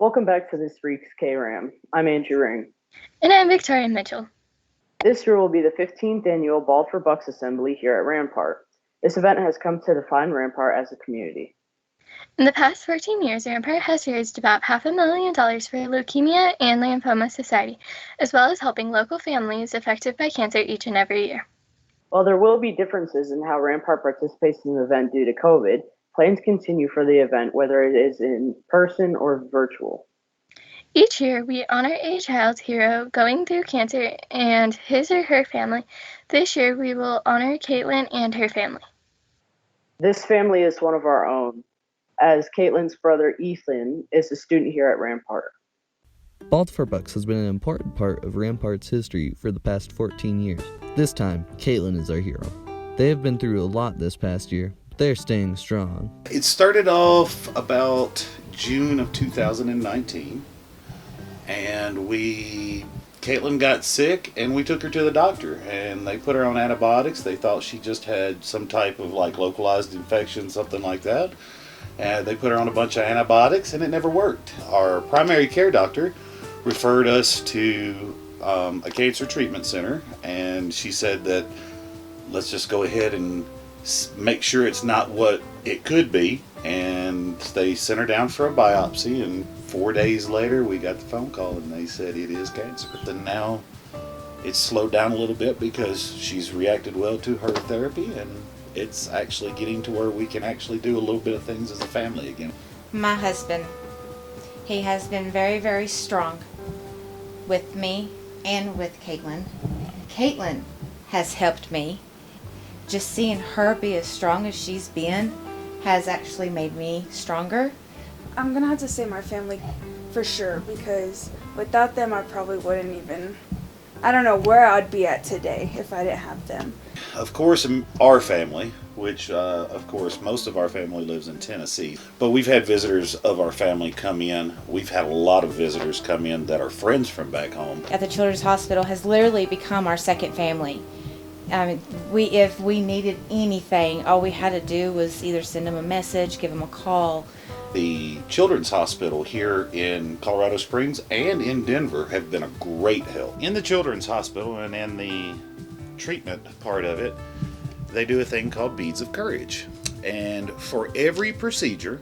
Welcome back to this week's Kram. I'm Andrew Ring. And I'm Victoria Mitchell. This year will be the 15th annual Bald for Bucks Assembly here at Rampart. This event has come to define Rampart as a community. In the past 14 years, Rampart has raised about $500,000 for Leukemia and Lymphoma Society, as well as helping local families affected by cancer each and every year. While there will be differences in how Rampart participates in the event due to COVID, plans continue for the event whether it is in person or virtual. Each year, we honor a child hero going through cancer and his or her family. This year, we will honor Caitlyn and her family. This family is one of our own, as Caitlyn's brother Ethan is a student here at Rampart. Bald for Bucks has been an important part of Rampart's history for the past 14 years. This time, Caitlyn is our hero. They have been through a lot this past year, but they're staying strong. It started off about June of 2019, and Caitlyn got sick, and we took her to the doctor, and they put her on antibiotics. They thought she just had some type of localized infection, something like that. And they put her on a bunch of antibiotics, and it never worked. Our primary care doctor referred us to a cancer treatment center, and she said that let's just go ahead and make sure it's not what it could be. And they sent her down for a biopsy, and 4 days later we got the phone call and they said it is cancer. Then now it's slowed down a little bit because she's reacted well to her therapy, and it's actually getting to where we can actually do a little bit of things as a family again. My husband, he has been very, very strong with me and with Caitlyn. Caitlyn has helped me. Just seeing her be as strong as she's been has actually made me stronger. I'm gonna have to say my family for sure, because without them I probably wouldn't even, I don't know where I'd be at today if I didn't have them. Of course, our family, which of course most of our family lives in Tennessee, but we've had visitors of our family come in. We've had a lot of visitors come in that are friends from back home. At the Children's Hospital has literally become our second family. If we needed anything, all we had to do was either send them a message, give them a call. The Children's Hospital here in Colorado Springs and in Denver have been a great help. In the Children's Hospital and in the treatment part of it, they do a thing called Beads of Courage. And for every procedure,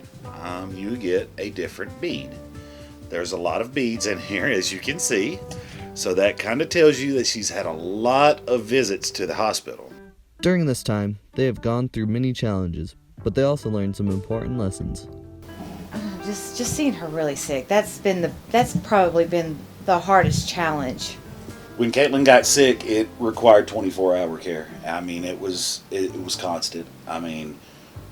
you get a different bead. There's a lot of beads in here, as you can see. So that kind of tells you that she's had a lot of visits to the hospital. During this time, they have gone through many challenges, but they also learned some important lessons. Just seeing her really sick, that's probably been the hardest challenge. When Caitlyn got sick, it required 24-hour care. I mean, it was constant. I mean,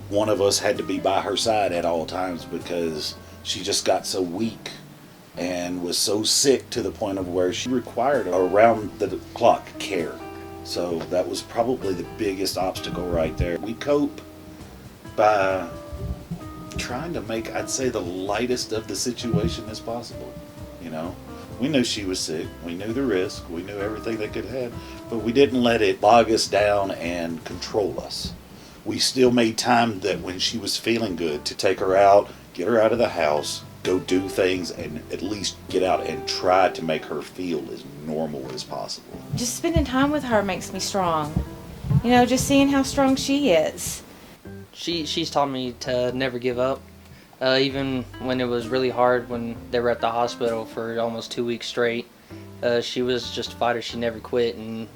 one of us had to be by her side at all times because she just got so weak and was so sick to the point of where she required around-the-clock care. So that was probably the biggest obstacle right there. We cope by trying to make, I'd say, the lightest of the situation as possible. You know, we knew she was sick, we knew the risk, we knew everything that could happen, but we didn't let it bog us down and control us. We still made time that when she was feeling good to take her out, get her out of the house, go do things, and at least get out and try to make her feel as normal as possible. Just spending time with her makes me strong. You know, just seeing how strong she is. She's taught me to never give up, even when it was really hard when they were at the hospital for almost 2 weeks straight. She was just a fighter. She never quit, and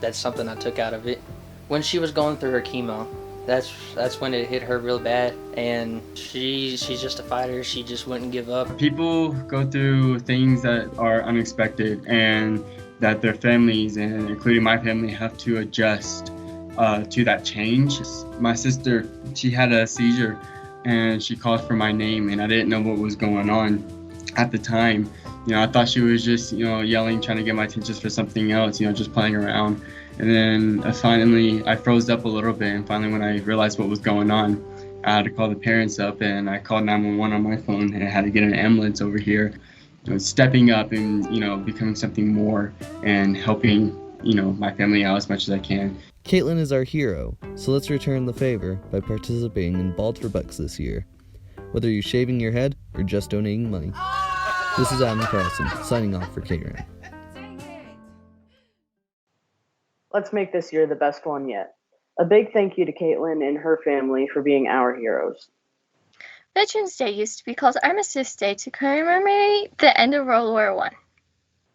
that's something I took out of it. When she was going through her chemo, that's when it hit her real bad, and she's just a fighter. She just wouldn't give up. People go through things that are unexpected and that their families, and including my family, have to adjust to that change. My sister, she had a seizure and she called for my name, and I didn't know what was going on at the time. You know, I thought she was just, yelling, trying to get my attention for something else, just playing around. And then finally I froze up a little bit, and finally when I realized what was going on, I had to call the parents up, and I called 911 on my phone, and I had to get an ambulance over here. Stepping up and, becoming something more and helping, my family out as much as I can. Caitlyn is our hero, so let's return the favor by participating in Bald for Bucks this year. whether you're shaving your head or just donating money. This is Adam Carlson, signing off for Kram. Let's make this year the best one yet. A big thank you to Caitlyn and her family for being our heroes. Veterans Day used to be called Armistice Day to commemorate the end of World War I.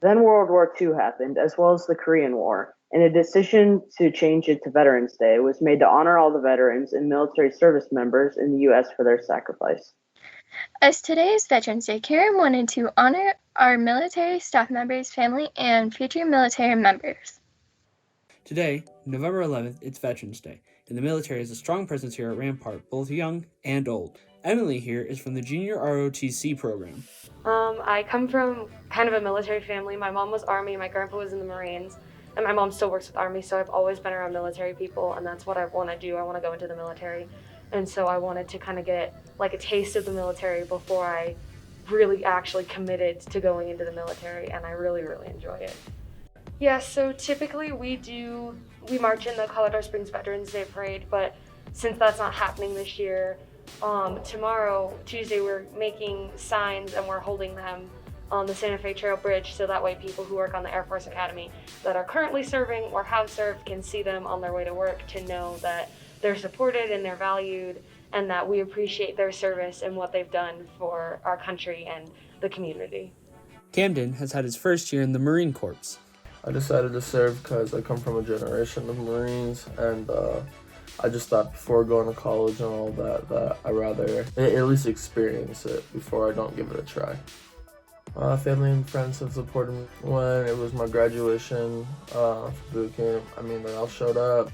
Then World War II happened, as well as the Korean War, and a decision to change it to Veterans Day was made to honor all the veterans and military service members in the U.S. for their sacrifice. As today is Veterans Day, Karen wanted to honor our military staff members, family, and future military members. Today, November 11th, it's Veterans Day, and the military has a strong presence here at Rampart, both young and old. Emily here is from the Junior ROTC program. I come from kind of a military family. My mom was Army, my grandpa was in the Marines, and my mom still works with Army, so I've always been around military people, and that's what I want to do. I want to go into the military, and so I wanted to kind of get like a taste of the military before I really actually committed to going into the military, and I really, really enjoy it. Yeah, so typically we march in the Colorado Springs Veterans Day Parade, but since that's not happening this year, tomorrow, Tuesday, we're making signs and we're holding them on the Santa Fe Trail Bridge, so that way people who work on the Air Force Academy that are currently serving or have served can see them on their way to work to know that they're supported and they're valued and that we appreciate their service and what they've done for our country and the community. Camden has had his first year in the Marine Corps. I decided to serve because I come from a generation of Marines, and I just thought before going to college and all that I'd rather at least experience it before I don't give it a try. Family and friends have supported me when it was my graduation for boot camp. They all showed up.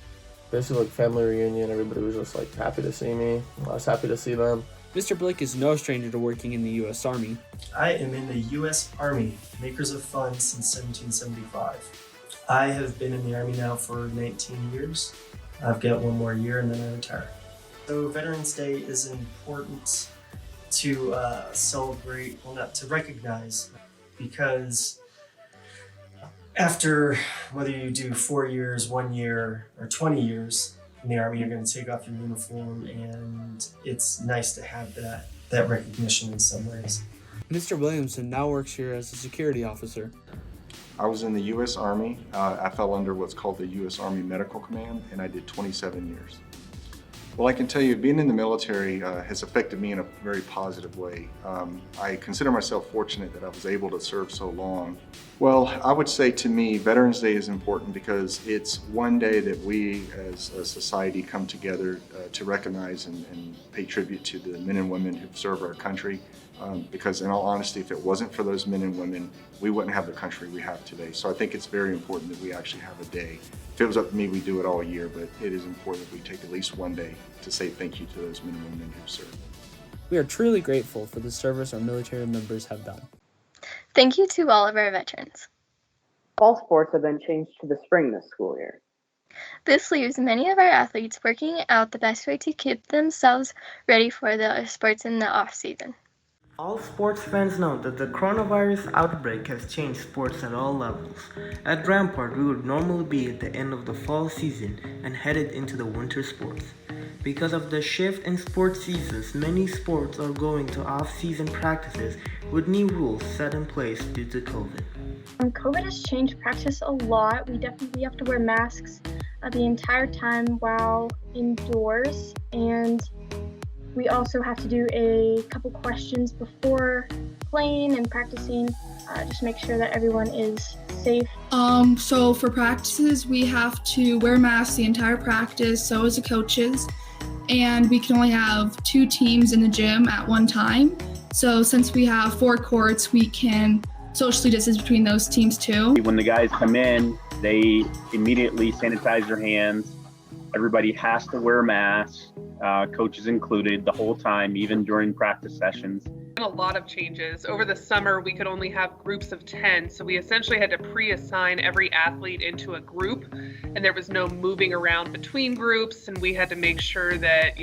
Basically, like family reunion, everybody was just like happy to see me. I was happy to see them. Mr. Blick is no stranger to working in the U.S. Army. I am in the U.S. Army, makers of fun since 1775. I have been in the Army now for 19 years. I've got one more year and then I retire. So Veterans Day is important to celebrate, well, not to recognize, because after whether you do 4 years, 1 year, or 20 years in the Army, you're going to take off your uniform, and it's nice to have that recognition in some ways. Mr. Williamson now works here as a security officer. I was in the U.S. Army. I fell under what's called the U.S. Army Medical Command, and I did 27 years. Well, I can tell you, being in the military has affected me in a very positive way. I consider myself fortunate that I was able to serve so long. Well, I would say to me, Veterans Day is important because it's one day that we as a society come together to recognize and pay tribute to the men and women who've served our country. Because in all honesty, if it wasn't for those men and women, we wouldn't have the country we have today. So I think it's very important that we actually have a day. If it was up to me, we'd do it all year, but it is important that we take at least one day to say thank you to those men and women who've served. We are truly grateful for the service our military members have done. Thank you to all of our veterans. Fall sports have been changed to the spring this school year. This leaves many of our athletes working out the best way to keep themselves ready for the sports in the off-season. All sports fans know that the coronavirus outbreak has changed sports at all levels. At Rampart, we would normally be at the end of the fall season and headed into the winter sports. Because of the shift in sports seasons, many sports are going to off-season practices with new rules set in place due to COVID. COVID has changed practice a lot. We definitely have to wear masks the entire time while indoors, and we also have to do a couple questions before playing and practicing, just make sure that everyone is safe. So for practices, we have to wear masks the entire practice, so as the coaches, and we can only have 2 teams in the gym at one time. So since we have 4 courts, we can socially distance between those teams too. When the guys come in, they immediately sanitize their hands. Everybody has to wear masks, coaches included, the whole time, even during practice sessions. A lot of changes. Over the summer, we could only have groups of 10, so we essentially had to pre-assign every athlete into a group, and there was no moving around between groups, and we had to make sure that,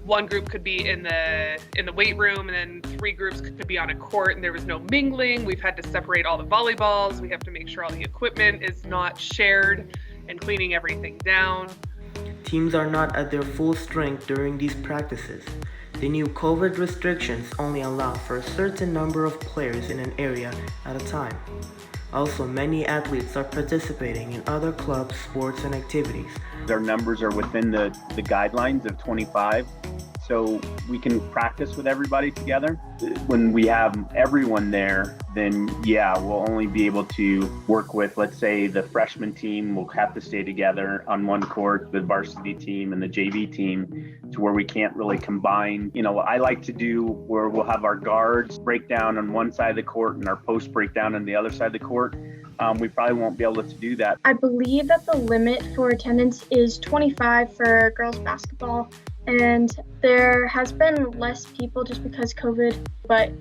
one group could be in the weight room, and then 3 groups could be on a court, and there was no mingling. We've had to separate all the volleyballs. We have to make sure all the equipment is not shared, and cleaning everything down. Teams are not at their full strength during these practices. The new COVID restrictions only allow for a certain number of players in an area at a time. Also, many athletes are participating in other clubs, sports, and activities. Our numbers are within the guidelines of 25, so we can practice with everybody together. When we have everyone there, then yeah, we'll only be able to work with, let's say, the freshman team will have to stay together on one court, the varsity team and the JV team, to where we can't really combine. You know, what I like to do where we'll have our guards break down on one side of the court and our posts break down on the other side of the court. We probably won't be able to do that. I believe that the limit for attendance is 25 for girls basketball, and there has been less people just because COVID, but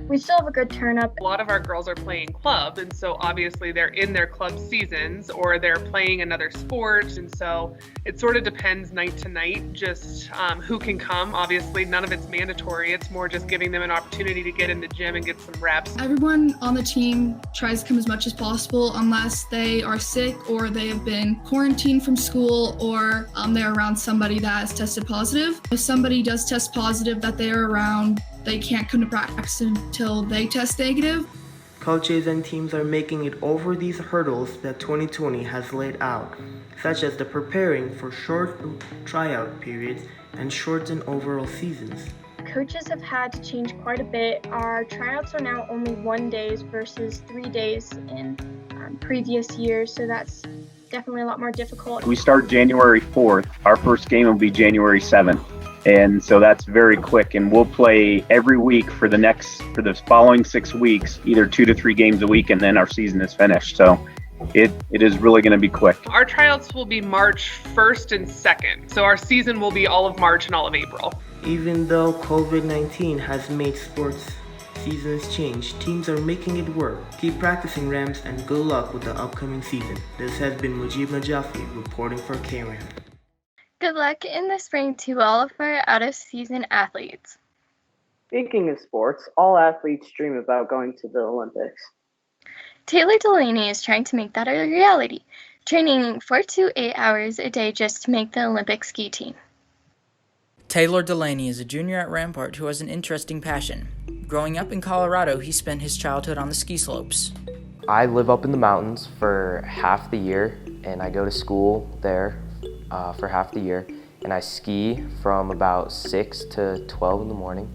we still have a good turn up. A lot of our girls are playing club, and so obviously they're in their club seasons or they're playing another sport, and so it sort of depends night to night just who can come. Obviously none of it's mandatory, it's more just giving them an opportunity to get in the gym and get some reps. Everyone on the team tries to come as much as possible unless they are sick or they have been quarantined from school or they're around somebody that has tested positive. If somebody does test positive that they're around, they can't come to practice until they test negative. Coaches and teams are making it over these hurdles that 2020 has laid out, such as the preparing for short tryout periods and shortened overall seasons. Coaches have had to change quite a bit. Our tryouts are now only 1 day versus 3 days in previous years, so that's definitely a lot more difficult. We start January 4th. Our first game will be January 7th. And so that's very quick, and we'll play every week for the following 6 weeks, either 2 to 3 games a week, and then our season is finished. So it is really going to be quick. Our tryouts will be March 1st and 2nd. So our season will be all of March and all of April. Even though COVID-19 has made sports seasons change, teams are making it work. Keep practicing, Rams, and good luck with the upcoming season. This has been Mujib Najafi reporting for Kram. Good luck in the spring to all of our out-of-season athletes. Speaking of sports, all athletes dream about going to the Olympics. Taylor Delaney is trying to make that a reality, training 4 to 8 hours a day just to make the Olympic ski team. Taylor Delaney is a junior at Rampart who has an interesting passion. Growing up in Colorado, he spent his childhood on the ski slopes. I live up in the mountains for half the year, and I go to school there for half the year, and I ski from about 6 to 12 in the morning,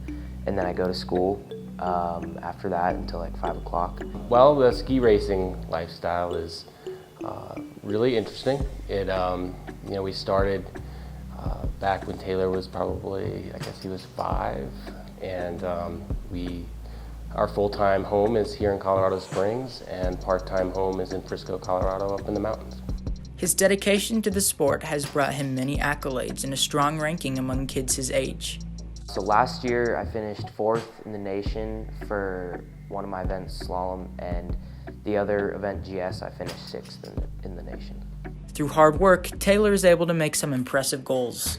and then I go to school after that until like 5 o'clock. Well, the ski racing lifestyle is really interesting. We started back when Taylor was probably, I guess he was 5, and our full-time home is here in Colorado Springs, and part-time home is in Frisco, Colorado, up in the mountains. His dedication to the sport has brought him many accolades and a strong ranking among kids his age. So last year I finished 4th in the nation for one of my events, slalom, and the other event, GS, I finished 6th in the nation. Through hard work, Taylor is able to make some impressive goals.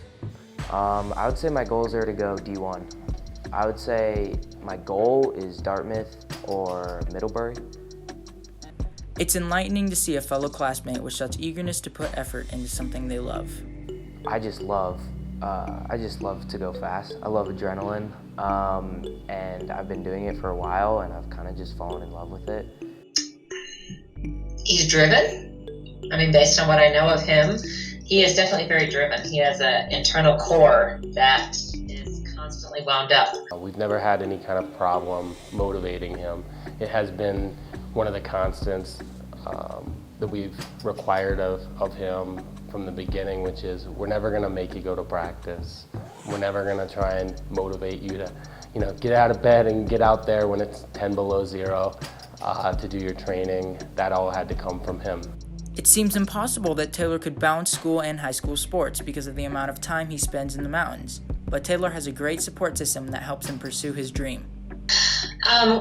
I would say my goals are to go D1. I would say my goal is Dartmouth or Middlebury. It's enlightening to see a fellow classmate with such eagerness to put effort into something they love. I just love to go fast. I love adrenaline, and I've been doing it for a while, and I've kind of just fallen in love with it. He's driven. I mean, based on what I know of him, he is definitely very driven. He has an internal core that is constantly wound up. We've never had any kind of problem motivating him. It has been one of the constants that we've required of him from the beginning, which is we're never going to make you go to practice. We're never going to try and motivate you to, get out of bed and get out there when it's 10 below zero to do your training. That all had to come from him. It seems impossible that Taylor could balance school and high school sports because of the amount of time he spends in the mountains. But Taylor has a great support system that helps him pursue his dream.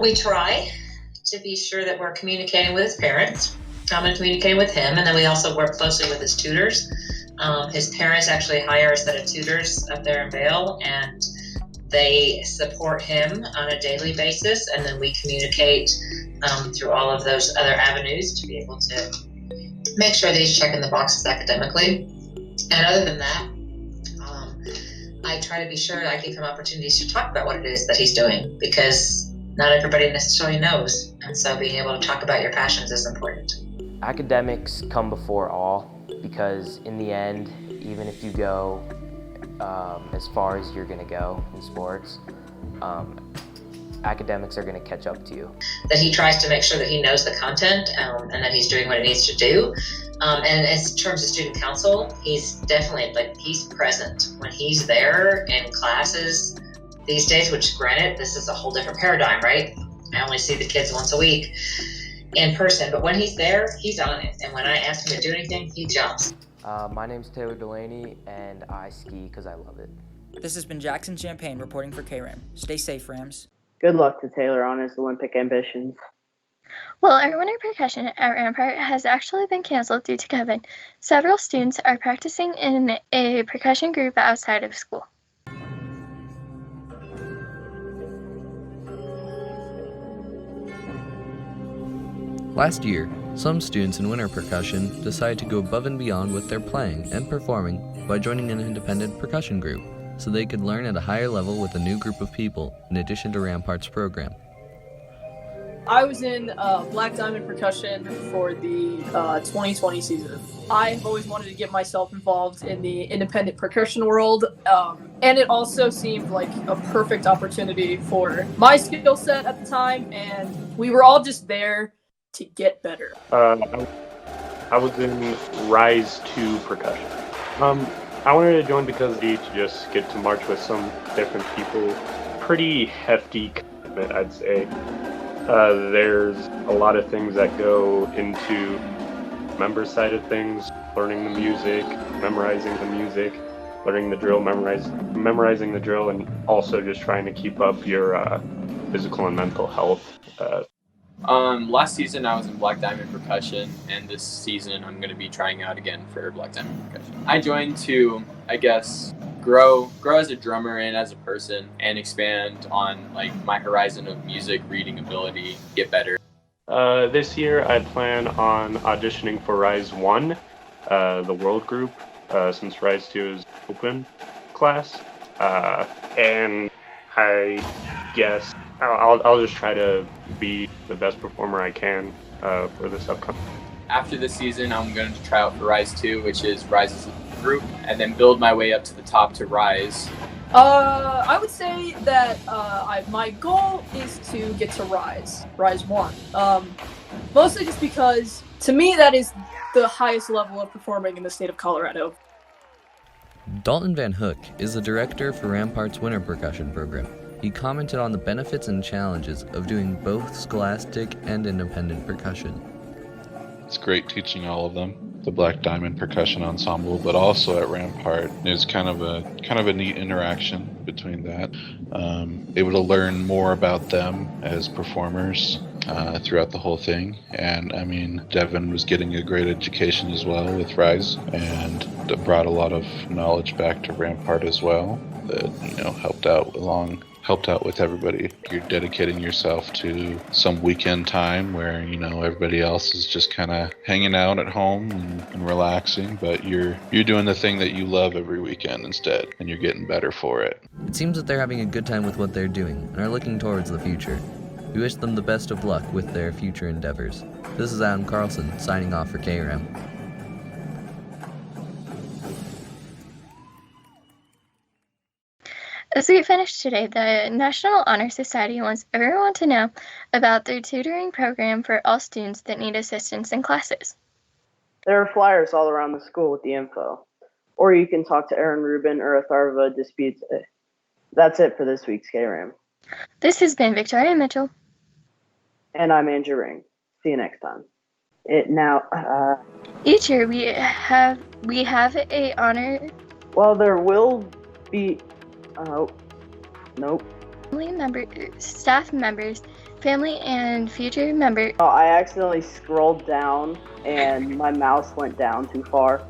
We try to be sure that we're communicating with his parents and communicating with him, and then we also work closely with his tutors. His parents actually hire a set of tutors up there in Vail, and they support him on a daily basis, and then we communicate through all of those other avenues to be able to make sure that he's checking the boxes academically. And other than that, I try to be sure that I give him opportunities to talk about what it is that he's doing, because not everybody necessarily knows. And so being able to talk about your passions is important. Academics come before all, because in the end, even if you go as far as you're going to go in sports, academics are going to catch up to you. That he tries to make sure that he knows the content and that he's doing what he needs to do. And in terms of student council, he's definitely, he's present. When he's there in classes these days, which granted, this is a whole different paradigm, right? I only see the kids once a week in person, but when he's there, he's on it. And when I ask him to do anything, he jumps. My name's Delaney, and I ski because I love it. This has been Jackson Champagne reporting for Kram. Stay safe, Rams. Good luck to Taylor on his Olympic ambitions. Well, our winter percussion at Rampart has actually been canceled due to COVID. Several students are practicing in a percussion group outside of school. Last year, some students in winter percussion decided to go above and beyond with their playing and performing by joining an independent percussion group, so they could learn at a higher level with a new group of people, in addition to Rampart's program. I was in Black Diamond Percussion for the 2020 season. I always wanted to get myself involved in the independent percussion world, and it also seemed like a perfect opportunity for my skill set at the time, and we were all just there to get better. I was in Rise 2 Percussion. I wanted to join because to just get to march with some different people. Pretty hefty commitment, I'd say. There's a lot of things that go into member side of things, learning the music, memorizing the music, learning the drill, memorizing the drill, and also just trying to keep up your physical and mental health. Last season I was in Black Diamond Percussion, and this season I'm going to be trying out again for Black Diamond Percussion. I joined to, I guess, grow as a drummer and as a person, and expand on my horizon of music reading ability, get better. This year I plan on auditioning for Rise 1, the world group, since Rise 2 is open class, and I guess I'll just try to be the best performer I can for this upcoming. After this season, I'm going to try out for Rise 2, which is Rise's group, and then build my way up to the top to Rise. I would say that my goal is to get to Rise 1. Mostly just because, to me, that is the highest level of performing in the state of Colorado. Dalton Van Hook is the director for Rampart's winter percussion program. He commented on the benefits and challenges of doing both scholastic and independent percussion. It's great teaching all of them, the Black Diamond Percussion Ensemble, but also at Rampart. There's kind of a neat interaction between that. Able to learn more about them as performers throughout the whole thing. And I mean, Devin was getting a great education as well with Rise, and that brought a lot of knowledge back to Rampart as well. That helped out with everybody. You're dedicating yourself to some weekend time where, everybody else is just kind of hanging out at home and relaxing, but you're doing the thing that you love every weekend instead, and you're getting better for it. It seems that they're having a good time with what they're doing and are looking towards the future. We wish them the best of luck with their future endeavors. This is Adam Carlson signing off for KRM. As we finish today, the National Honor Society wants everyone to know about their tutoring program for all students that need assistance in classes. There are flyers all around the school with the info. Or you can talk to Aaron Rubin or Atharva Disputes. That's it for this week's KRAM. This has been Victoria Mitchell. And I'm Andrew Ring. See you next time. Each year we have a honor. Well, there will be. Nope. Staff members, family, and future members. I accidentally scrolled down and my mouse went down too far.